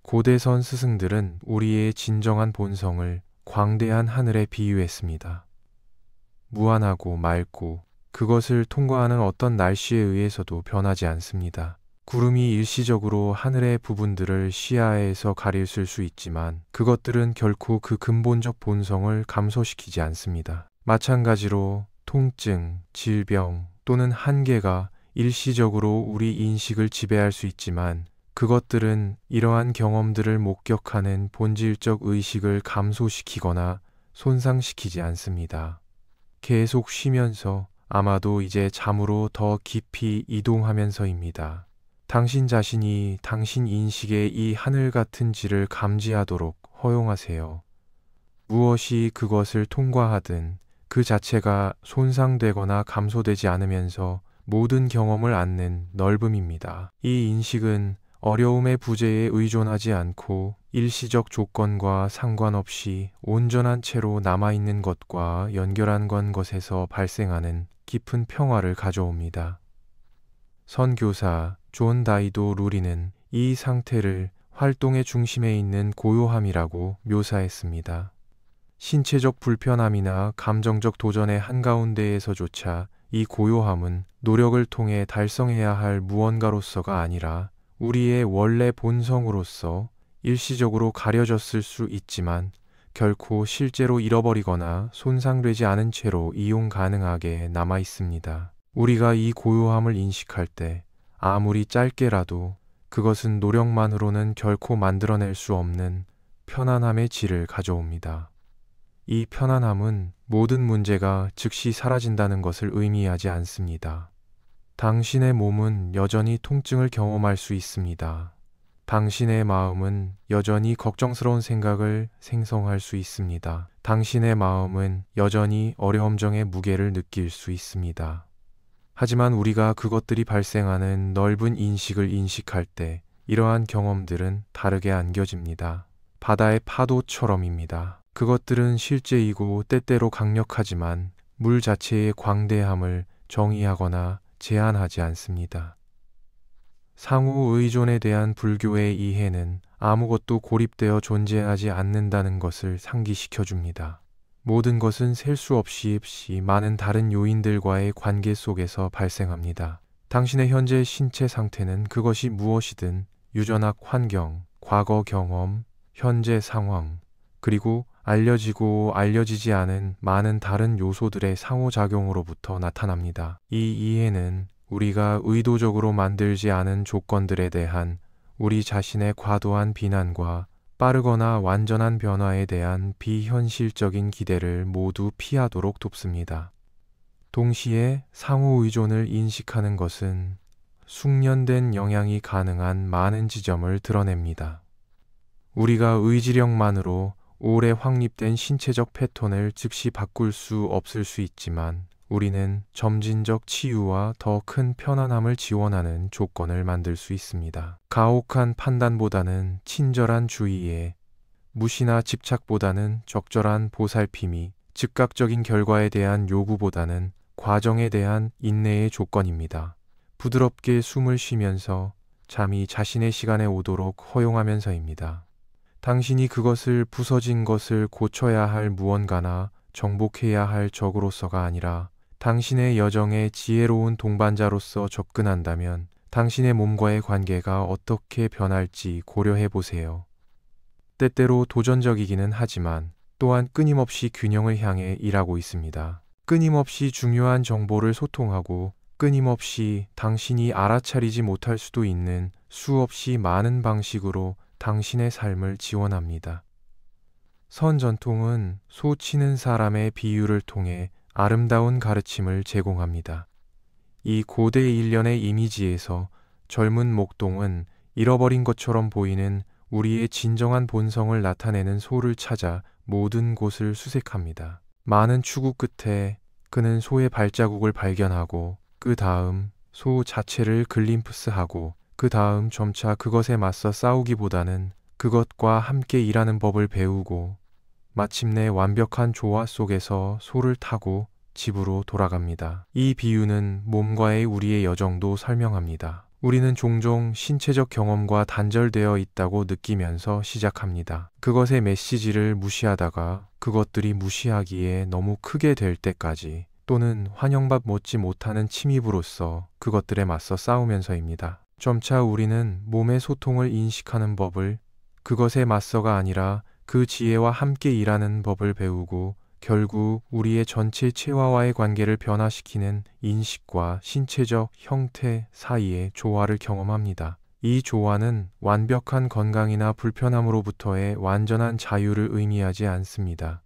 고대선 스승들은 우리의 진정한 본성을 광대한 하늘에 비유했습니다. 무한하고 맑고 그것을 통과하는 어떤 날씨에 의해서도 변하지 않습니다. 구름이 일시적으로 하늘의 부분들을 시야에서 가렸을 수 있지만 그것들은 결코 그 근본적 본성을 감소시키지 않습니다. 마찬가지로 통증, 질병 또는 한계가 일시적으로 우리 인식을 지배할 수 있지만 그것들은 이러한 경험들을 목격하는 본질적 의식을 감소시키거나 손상시키지 않습니다. 계속 쉬면서 아마도 이제 잠으로 더 깊이 이동하면서입니다. 당신 자신이 당신 인식의 이 하늘 같은 질을 감지하도록 허용하세요. 무엇이 그것을 통과하든 그 자체가 손상되거나 감소되지 않으면서 모든 경험을 안는 넓음입니다. 이 인식은 어려움의 부재에 의존하지 않고 일시적 조건과 상관없이 온전한 채로 남아있는 것과 연결한 것에서 발생하는 깊은 평화를 가져옵니다. 선교사 존 다이도 루리는 이 상태를 활동의 중심에 있는 고요함이라고 묘사했습니다. 신체적 불편함이나 감정적 도전의 한가운데에서조차 이 고요함은 노력을 통해 달성해야 할 무언가로서가 아니라 우리의 원래 본성으로서 일시적으로 가려졌을 수 있지만 결코 실제로 잃어버리거나 손상되지 않은 채로 이용 가능하게 남아 있습니다. 우리가 이 고요함을 인식할 때 아무리 짧게라도 그것은 노력만으로는 결코 만들어낼 수 없는 편안함의 질을 가져옵니다. 이 편안함은 모든 문제가 즉시 사라진다는 것을 의미하지 않습니다. 당신의 몸은 여전히 통증을 경험할 수 있습니다. 당신의 마음은 여전히 걱정스러운 생각을 생성할 수 있습니다. 당신의 마음은 여전히 어려움정의 무게를 느낄 수 있습니다. 하지만 우리가 그것들이 발생하는 넓은 인식을 인식할 때 이러한 경험들은 다르게 안겨집니다. 바다의 파도처럼입니다. 그것들은 실제이고 때때로 강력하지만 물 자체의 광대함을 정의하거나 제한하지 않습니다. 상호 의존에 대한 불교의 이해는 아무것도 고립되어 존재하지 않는다는 것을 상기시켜 줍니다. 모든 것은 셀 수 없이 많은 다른 요인들과의 관계 속에서 발생합니다. 당신의 현재 신체 상태는 그것이 무엇이든 유전학 환경, 과거 경험, 현재 상황, 그리고 알려지고 알려지지 않은 많은 다른 요소들의 상호작용으로부터 나타납니다. 이 이해는 우리가 의도적으로 만들지 않은 조건들에 대한 우리 자신의 과도한 비난과 빠르거나 완전한 변화에 대한 비현실적인 기대를 모두 피하도록 돕습니다. 동시에 상호 의존을 인식하는 것은 숙련된 영향이 가능한 많은 지점을 드러냅니다. 우리가 의지력만으로 오래 확립된 신체적 패턴을 즉시 바꿀 수 없을 수 있지만 우리는 점진적 치유와 더 큰 편안함을 지원하는 조건을 만들 수 있습니다. 가혹한 판단보다는 친절한 주의에, 무시나 집착보다는 적절한 보살핌이, 즉각적인 결과에 대한 요구보다는 과정에 대한 인내의 조건입니다. 부드럽게 숨을 쉬면서 잠이 자신의 시간에 오도록 허용하면서입니다. 당신이 그것을 부서진 것을 고쳐야 할 무언가나 정복해야 할 적으로서가 아니라 당신의 여정에 지혜로운 동반자로서 접근한다면 당신의 몸과의 관계가 어떻게 변할지 고려해 보세요. 때때로 도전적이기는 하지만 또한 끊임없이 균형을 향해 일하고 있습니다. 끊임없이 중요한 정보를 소통하고 끊임없이 당신이 알아차리지 못할 수도 있는 수없이 많은 방식으로 당신의 삶을 지원합니다. 선 전통은 소 치는 사람의 비유를 통해 아름다운 가르침을 제공합니다. 이 고대 일련의 이미지에서 젊은 목동은 잃어버린 것처럼 보이는 우리의 진정한 본성을 나타내는 소를 찾아 모든 곳을 수색합니다. 많은 추구 끝에 그는 소의 발자국을 발견하고 그 다음 소 자체를 글림프스하고 그 다음 점차 그것에 맞서 싸우기보다는 그것과 함께 일하는 법을 배우고 마침내 완벽한 조화 속에서 소를 타고 집으로 돌아갑니다. 이 비유는 몸과의 우리의 여정도 설명합니다. 우리는 종종 신체적 경험과 단절되어 있다고 느끼면서 시작합니다. 그것의 메시지를 무시하다가 그것들이 무시하기에 너무 크게 될 때까지 또는 환영받 못지 못하는 침입으로써 그것들에 맞서 싸우면서입니다. 점차 우리는 몸의 소통을 인식하는 법을 그것에 맞서가 아니라 그 지혜와 함께 일하는 법을 배우고 결국 우리의 전체 체화와의 관계를 변화시키는 인식과 신체적 형태 사이의 조화를 경험합니다. 이 조화는 완벽한 건강이나 불편함으로부터의 완전한 자유를 의미하지 않습니다.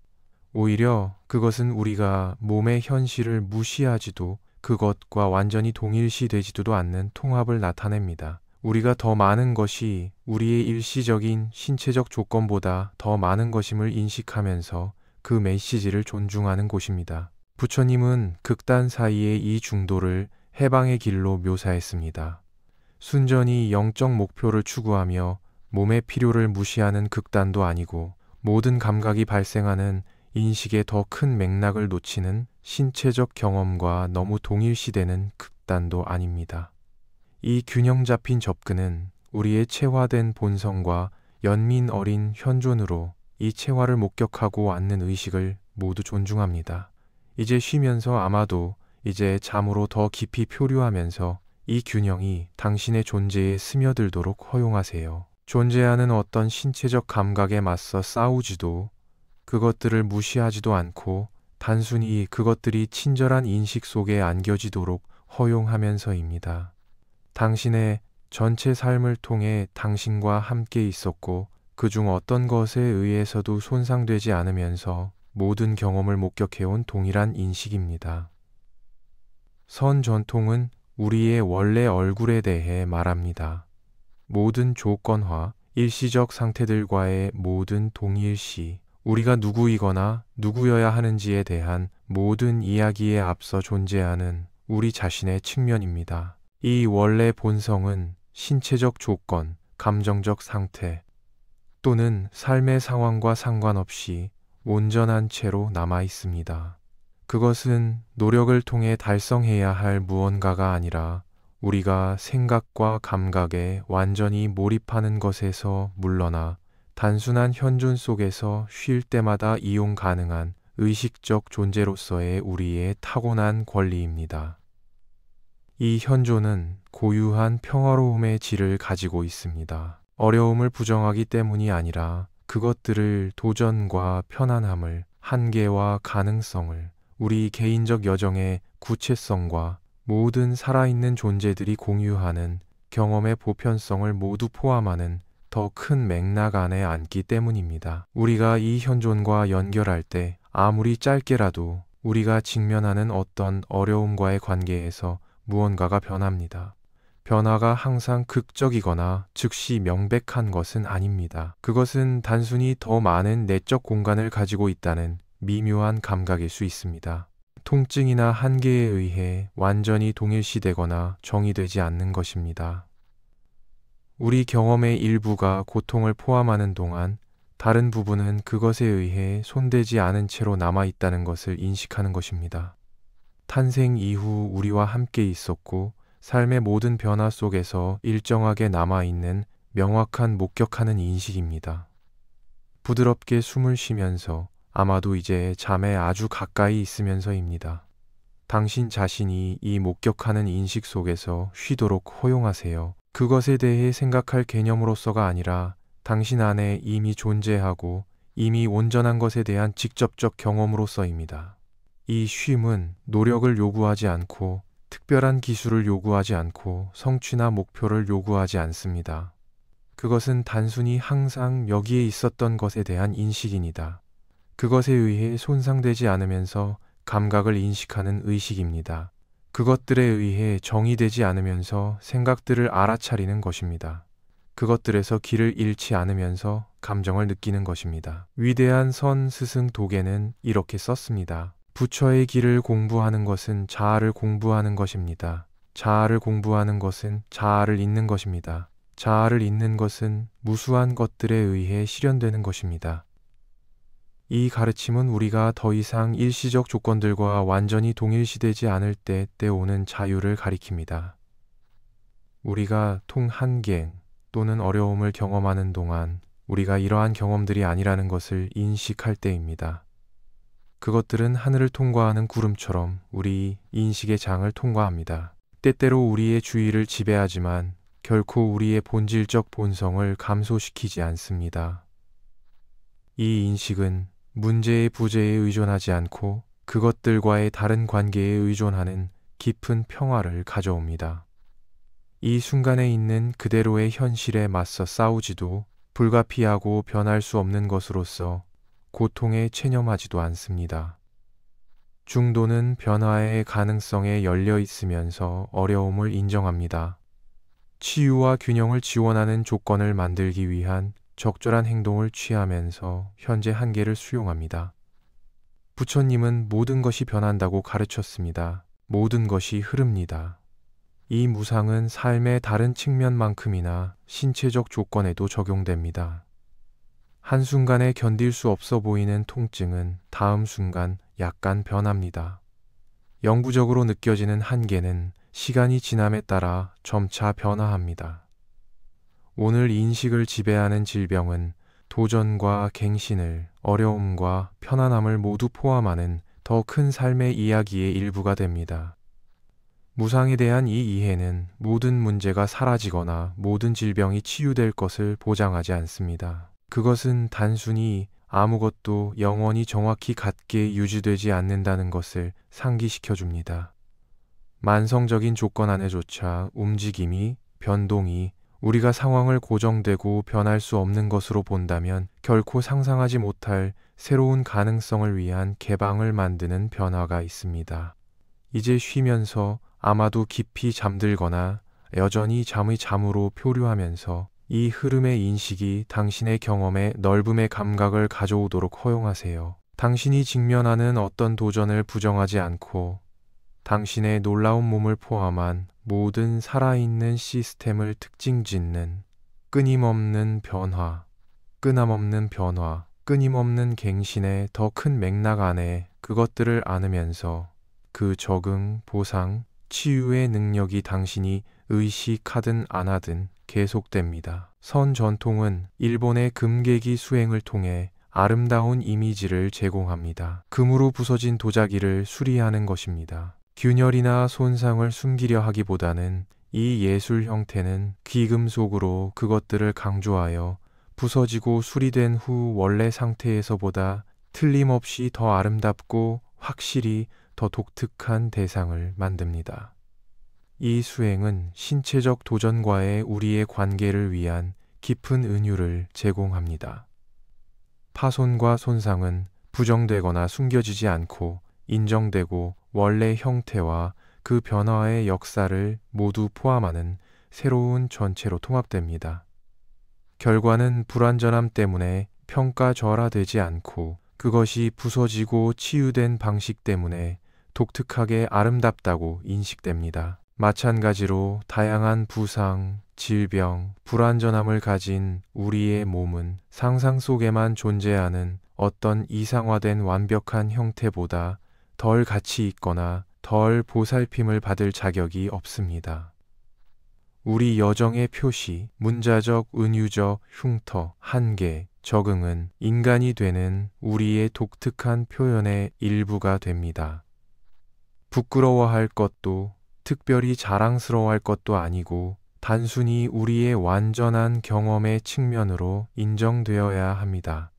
오히려 그것은 우리가 몸의 현실을 무시하지도 그것과 완전히 동일시되지도 않는 통합을 나타냅니다. 우리가 더 많은 것이 우리의 일시적인 신체적 조건보다 더 많은 것임을 인식하면서 그 메시지를 존중하는 곳입니다. 부처님은 극단 사이의 이 중도를 해방의 길로 묘사했습니다. 순전히 영적 목표를 추구하며 몸의 필요를 무시하는 극단도 아니고 모든 감각이 발생하는 인식의 더 큰 맥락을 놓치는 신체적 경험과 너무 동일시되는 극단도 아닙니다. 이 균형 잡힌 접근은 우리의 체화된 본성과 연민 어린 현존으로 이 체화를 목격하고 앉는 의식을 모두 존중합니다. 이제 쉬면서 아마도 이제 잠으로 더 깊이 표류하면서 이 균형이 당신의 존재에 스며들도록 허용하세요. 존재하는 어떤 신체적 감각에 맞서 싸우지도 그것들을 무시하지도 않고 단순히 그것들이 친절한 인식 속에 안겨지도록 허용하면서입니다. 당신의 전체 삶을 통해 당신과 함께 있었고 그중 어떤 것에 의해서도 손상되지 않으면서 모든 경험을 목격해온 동일한 인식입니다. 선 전통은 우리의 원래 얼굴에 대해 말합니다. 모든 조건화, 일시적 상태들과의 모든 동일시, 우리가 누구이거나 누구여야 하는지에 대한 모든 이야기에 앞서 존재하는 우리 자신의 측면입니다. 이 원래 본성은 신체적 조건, 감정적 상태 또는 삶의 상황과 상관없이 온전한 채로 남아 있습니다. 그것은 노력을 통해 달성해야 할 무언가가 아니라 우리가 생각과 감각에 완전히 몰입하는 것에서 물러나 단순한 현존 속에서 쉴 때마다 이용 가능한 의식적 존재로서의 우리의 타고난 권리입니다. 이 현존은 고유한 평화로움의 질을 가지고 있습니다. 어려움을 부정하기 때문이 아니라 그것들을 도전과 편안함을, 한계와 가능성을, 우리 개인적 여정의 구체성과 모든 살아있는 존재들이 공유하는 경험의 보편성을 모두 포함하는 더 큰 맥락 안에 안기 때문입니다. 우리가 이 현존과 연결할 때 아무리 짧게라도 우리가 직면하는 어떤 어려움과의 관계에서 무언가가 변합니다. 변화가 항상 극적이거나 즉시 명백한 것은 아닙니다. 그것은 단순히 더 많은 내적 공간을 가지고 있다는 미묘한 감각일 수 있습니다. 통증이나 한계에 의해 완전히 동일시되거나 정의되지 않는 것입니다. 우리 경험의 일부가 고통을 포함하는 동안 다른 부분은 그것에 의해 손대지 않은 채로 남아있다는 것을 인식하는 것입니다. 탄생 이후 우리와 함께 있었고 삶의 모든 변화 속에서 일정하게 남아있는 명확한 목격하는 인식입니다. 부드럽게 숨을 쉬면서 아마도 이제 잠에 아주 가까이 있으면서입니다. 당신 자신이 이 목격하는 인식 속에서 쉬도록 허용하세요. 그것에 대해 생각할 개념으로서가 아니라 당신 안에 이미 존재하고 이미 온전한 것에 대한 직접적 경험으로서입니다. 이 쉼은 노력을 요구하지 않고 특별한 기술을 요구하지 않고 성취나 목표를 요구하지 않습니다. 그것은 단순히 항상 여기에 있었던 것에 대한 인식입니다. 그것에 의해 손상되지 않으면서 감각을 인식하는 의식입니다. 그것들에 의해 정의되지 않으면서 생각들을 알아차리는 것입니다. 그것들에서 길을 잃지 않으면서 감정을 느끼는 것입니다. 위대한 선 스승 도계는 이렇게 썼습니다. 부처의 길을 공부하는 것은 자아를 공부하는 것입니다. 자아를 공부하는 것은 자아를 잊는 것입니다. 자아를 잊는 것은 무수한 것들에 의해 실현되는 것입니다. 이 가르침은 우리가 더 이상 일시적 조건들과 완전히 동일시되지 않을 때 때오는 자유를 가리킵니다. 우리가 통한계 또는 어려움을 경험하는 동안 우리가 이러한 경험들이 아니라는 것을 인식할 때입니다. 그것들은 하늘을 통과하는 구름처럼 우리 인식의 장을 통과합니다. 때때로 우리의 주의를 지배하지만 결코 우리의 본질적 본성을 감소시키지 않습니다. 이 인식은 문제의 부재에 의존하지 않고 그것들과의 다른 관계에 의존하는 깊은 평화를 가져옵니다. 이 순간에 있는 그대로의 현실에 맞서 싸우지도 불가피하고 변할 수 없는 것으로서 고통에 체념하지도 않습니다. 중도는 변화의 가능성에 열려 있으면서 어려움을 인정합니다. 치유와 균형을 지원하는 조건을 만들기 위한 적절한 행동을 취하면서 현재 한계를 수용합니다. 부처님은 모든 것이 변한다고 가르쳤습니다. 모든 것이 흐릅니다. 이 무상은 삶의 다른 측면만큼이나 신체적 조건에도 적용됩니다. 한순간에 견딜 수 없어 보이는 통증은 다음 순간 약간 변합니다. 영구적으로 느껴지는 한계는 시간이 지남에 따라 점차 변화합니다. 오늘 인식을 지배하는 질병은 도전과 갱신을, 어려움과 편안함을 모두 포함하는 더 큰 삶의 이야기의 일부가 됩니다. 무상에 대한 이 이해는 모든 문제가 사라지거나 모든 질병이 치유될 것을 보장하지 않습니다. 그것은 단순히 아무것도 영원히 정확히 같게 유지되지 않는다는 것을 상기시켜 줍니다. 만성적인 조건 안에조차 움직임이, 변동이 우리가 상황을 고정되고 변할 수 없는 것으로 본다면 결코 상상하지 못할 새로운 가능성을 위한 개방을 만드는 변화가 있습니다. 이제 쉬면서 아마도 깊이 잠들거나 여전히 잠의 잠으로 표류하면서 이 흐름의 인식이 당신의 경험에 넓음의 감각을 가져오도록 허용하세요. 당신이 직면하는 어떤 도전을 부정하지 않고 당신의 놀라운 몸을 포함한 모든 살아있는 시스템을 특징 짓는 끊임없는 변화, 끊임없는 갱신의 더 큰 맥락 안에 그것들을 안으면서 그 적응, 보상, 치유의 능력이 당신이 의식하든 안 하든 계속됩니다. 선 전통은 일본의 금계기 수행을 통해 아름다운 이미지를 제공합니다. 금으로 부서진 도자기를 수리하는 것입니다. 균열이나 손상을 숨기려 하기보다는 이 예술 형태는 귀금속으로 그것들을 강조하여 부서지고 수리된 후 원래 상태에서보다 틀림없이 더 아름답고 확실히 더 독특한 대상을 만듭니다. 이 수행은 신체적 도전과의 우리의 관계를 위한 깊은 은유를 제공합니다. 파손과 손상은 부정되거나 숨겨지지 않고 인정되고 원래 형태와 그 변화의 역사를 모두 포함하는 새로운 전체로 통합됩니다. 결과는 불완전함 때문에 평가절하되지 않고 그것이 부서지고 치유된 방식 때문에 독특하게 아름답다고 인식됩니다. 마찬가지로 다양한 부상, 질병, 불완전함을 가진 우리의 몸은 상상 속에만 존재하는 어떤 이상화된 완벽한 형태보다 덜 가치 있거나 덜 보살핌을 받을 자격이 없습니다. 우리 여정의 표시, 문자적, 은유적, 흉터, 한계, 적응은 인간이 되는 우리의 독특한 표현의 일부가 됩니다. 부끄러워할 것도 특별히 자랑스러워할 것도 아니고 단순히 우리의 완전한 경험의 측면으로 인정되어야 합니다.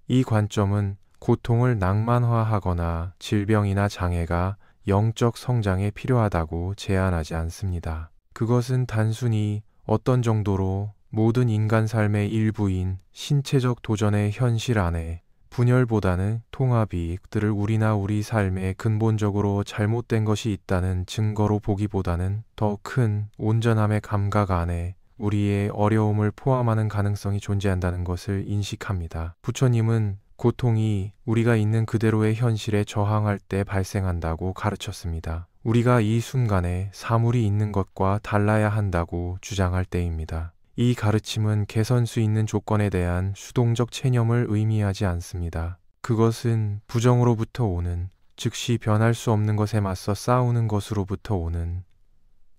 이 관점은 고통을 낭만화하거나 질병이나 장애가 영적 성장에 필요하다고 제안하지 않습니다. 그것은 단순히 어떤 정도로 모든 인간 삶의 일부인 신체적 도전의 현실 안에 분열보다는 통합이 그들을 우리나 우리 삶에 근본적으로 잘못된 것이 있다는 증거로 보기보다는 더 큰 온전함의 감각 안에 우리의 어려움을 포함하는 가능성이 존재한다는 것을 인식합니다. 부처님은 고통이 우리가 있는 그대로의 현실에 저항할 때 발생한다고 가르쳤습니다. 우리가 이 순간에 사물이 있는 것과 달라야 한다고 주장할 때입니다. 이 가르침은 개선 수 있는 조건에 대한 수동적 체념을 의미하지 않습니다. 그것은 부정으로부터 오는, 즉시 변할 수 없는 것에 맞서 싸우는 것으로부터 오는,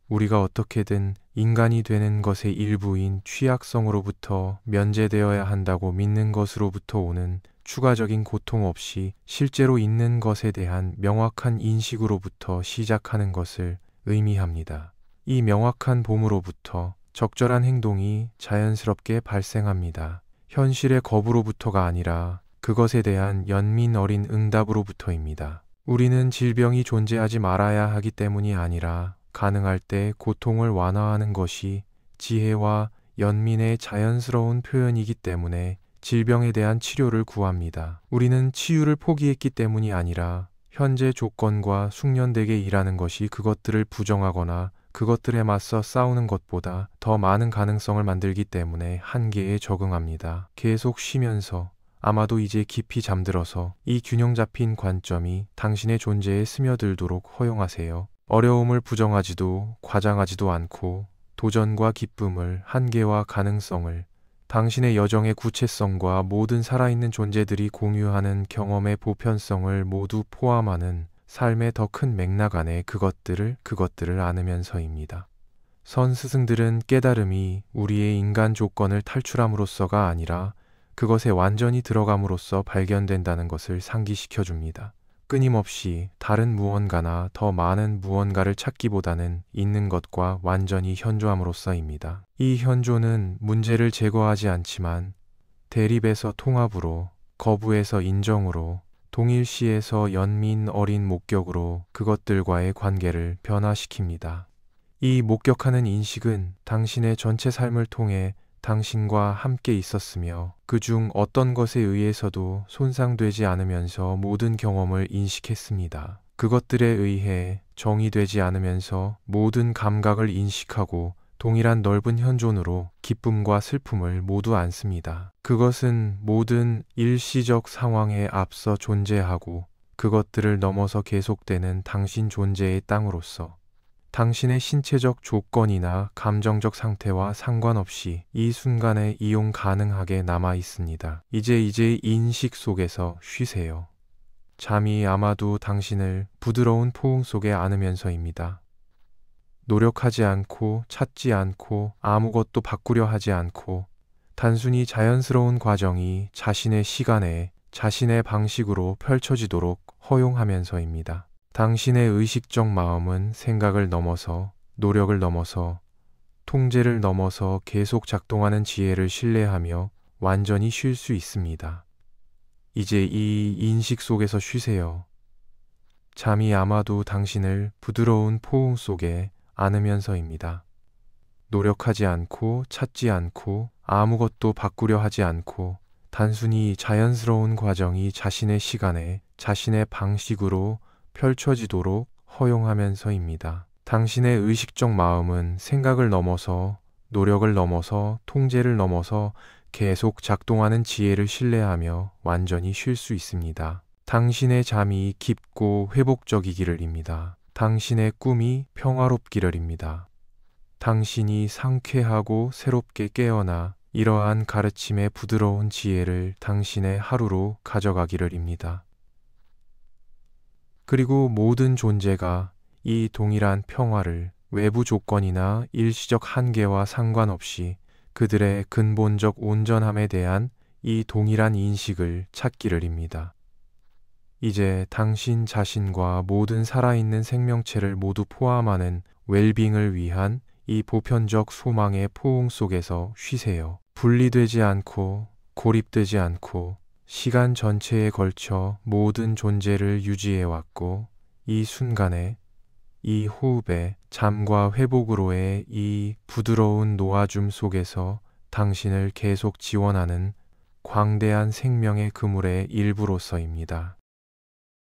우리가 어떻게든 인간이 되는 것의 일부인 취약성으로부터 면제되어야 한다고 믿는 것으로부터 오는 추가적인 고통 없이 실제로 있는 것에 대한 명확한 인식으로부터 시작하는 것을 의미합니다. 이 명확한 봄으로부터 적절한 행동이 자연스럽게 발생합니다. 현실의 겁으로부터가 아니라 그것에 대한 연민 어린 응답으로부터입니다. 우리는 질병이 존재하지 말아야 하기 때문이 아니라 가능할 때 고통을 완화하는 것이 지혜와 연민의 자연스러운 표현이기 때문에 질병에 대한 치료를 구합니다. 우리는 치유를 포기했기 때문이 아니라 현재 조건과 숙련되게 일하는 것이 그것들을 부정하거나 그것들에 맞서 싸우는 것보다 더 많은 가능성을 만들기 때문에 한계에 적응합니다. 계속 쉬면서 아마도 이제 깊이 잠들어서 이 균형 잡힌 관점이 당신의 존재에 스며들도록 허용하세요. 어려움을 부정하지도 과장하지도 않고 도전과 기쁨을, 한계와 가능성을, 당신의 여정의 구체성과 모든 살아있는 존재들이 공유하는 경험의 보편성을 모두 포함하는 삶의 더 큰 맥락 안에 그것들을 안으면서입니다. 선 스승들은 깨달음이 우리의 인간 조건을 탈출함으로써가 아니라 그것에 완전히 들어감으로써 발견된다는 것을 상기시켜 줍니다. 끊임없이 다른 무언가나 더 많은 무언가를 찾기보다는 있는 것과 완전히 현조함으로써입니다. 이 현조는 문제를 제거하지 않지만 대립에서 통합으로, 거부에서 인정으로, 동일시에서 연민 어린 목격으로 그것들과의 관계를 변화시킵니다. 이 목격하는 인식은 당신의 전체 삶을 통해 당신과 함께 있었으며 그중 어떤 것에 의해서도 손상되지 않으면서 모든 경험을 인식했습니다. 그것들에 의해 정의되지 않으면서 모든 감각을 인식하고 동일한 넓은 현존으로 기쁨과 슬픔을 모두 안습니다. 그것은 모든 일시적 상황에 앞서 존재하고 그것들을 넘어서 계속되는 당신 존재의 땅으로서 당신의 신체적 조건이나 감정적 상태와 상관없이 이 순간에 이용 가능하게 남아 있습니다. 이제 인식 속에서 쉬세요. 잠이 아마도 당신을 부드러운 포옹 속에 안으면서입니다. 노력하지 않고 찾지 않고 아무것도 바꾸려 하지 않고 단순히 자연스러운 과정이 자신의 시간에 자신의 방식으로 펼쳐지도록 허용하면서입니다. 당신의 의식적 마음은 생각을 넘어서 노력을 넘어서 통제를 넘어서 계속 작동하는 지혜를 신뢰하며 완전히 쉴 수 있습니다. 이제 이 인식 속에서 쉬세요. 잠이 아마도 당신을 부드러운 포옹 속에 안으면서입니다. 노력하지 않고 찾지 않고 아무것도 바꾸려 하지 않고 단순히 자연스러운 과정이 자신의 시간에 자신의 방식으로 펼쳐지도록 허용하면서입니다. 당신의 의식적 마음은 생각을 넘어서 노력을 넘어서 통제를 넘어서 계속 작동하는 지혜를 신뢰하며 완전히 쉴 수 있습니다. 당신의 잠이 깊고 회복적이기를입니다. 당신의 꿈이 평화롭기를입니다. 당신이 상쾌하고 새롭게 깨어나 이러한 가르침의 부드러운 지혜를 당신의 하루로 가져가기를입니다. 그리고 모든 존재가 이 동일한 평화를 외부 조건이나 일시적 한계와 상관없이 그들의 근본적 온전함에 대한 이 동일한 인식을 찾기를입니다. 이제 당신 자신과 모든 살아있는 생명체를 모두 포함하는 웰빙을 위한 이 보편적 소망의 포옹 속에서 쉬세요. 분리되지 않고 고립되지 않고 시간 전체에 걸쳐 모든 존재를 유지해왔고 이 순간에 이 호흡에 잠과 회복으로의 이 부드러운 놓아줌 속에서 당신을 계속 지원하는 광대한 생명의 그물의 일부로서입니다.